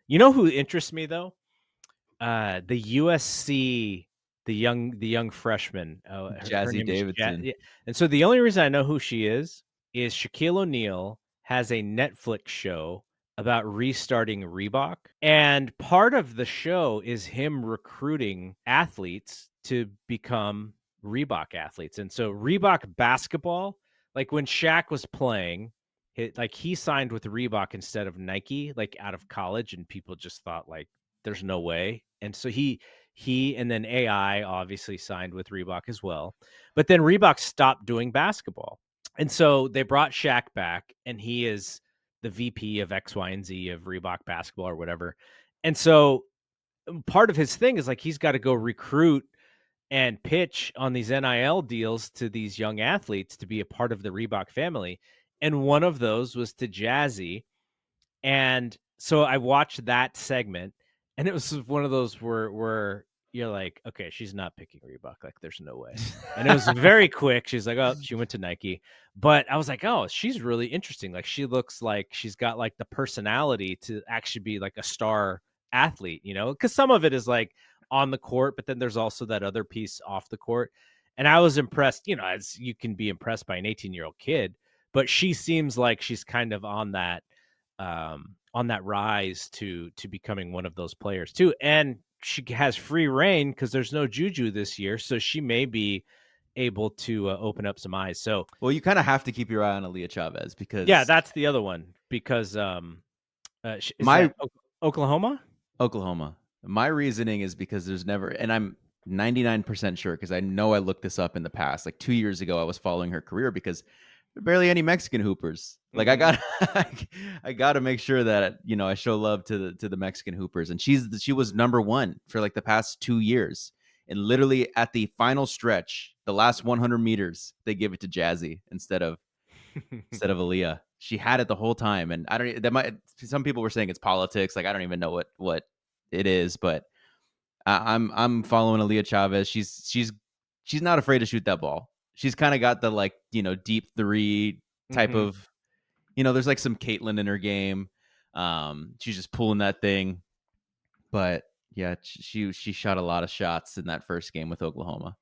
You know who interests me though? The USC, the young freshman. Her Jazzy name is Davidson. Yeah. And so the only reason I know who she is Shaquille O'Neal has a Netflix show about restarting Reebok, and part of the show is him recruiting athletes to become Reebok athletes. And so Reebok basketball, like when Shaq was playing, he signed with Reebok instead of Nike, like out of college, and people just thought like there's no way. And so he and then AI obviously signed with Reebok as well. But then Reebok stopped doing basketball. And so they brought Shaq back, and he is the VP of X, Y, and Z of Reebok basketball or whatever. And so part of his thing is like he's got to go recruit and pitch on these NIL deals to these young athletes to be a part of the Reebok family. And one of those was to Jazzy. And so I watched that segment, and it was one of those where you're like, okay, she's not picking Reebok. Like, there's no way. And it was very quick. She's like, oh, she went to Nike. But I was like, oh, she's really interesting. Like, she looks like she's got like the personality to actually be like a star athlete, because some of it is like on the court, but then there's also that other piece off the court. And I was impressed, as you can be impressed by an 18-year-old kid, but she seems like she's kind of on that rise to becoming one of those players too. And she has free reign because there's no Juju this year, so she may be able to open up some eyes. So, well, you kind of have to keep your eye on Aaliyah Chavez yeah, because that's the other one because is my that Oklahoma? Oklahoma. My reasoning is because there's never, and I'm 99% sure because I know I looked this up in the past. Like 2 years ago, I was following her career because there are barely any Mexican hoopers. Like I got, I got to make sure that I show love to the Mexican hoopers, and she was number one for like the past 2 years, and literally at the final stretch, the last 100 meters, they give it to Jazzy instead of Aaliyah. She had it the whole time, and I don't. That might. Some people were saying it's politics. Like I don't even know what it is, but I'm following Aaliyah Chavez. She's not afraid to shoot that ball. She's kind of got the like deep three type Mm-hmm. of There's like some Caitlyn in her game. She's just pulling that thing, but yeah, she shot a lot of shots in that first game with Oklahoma.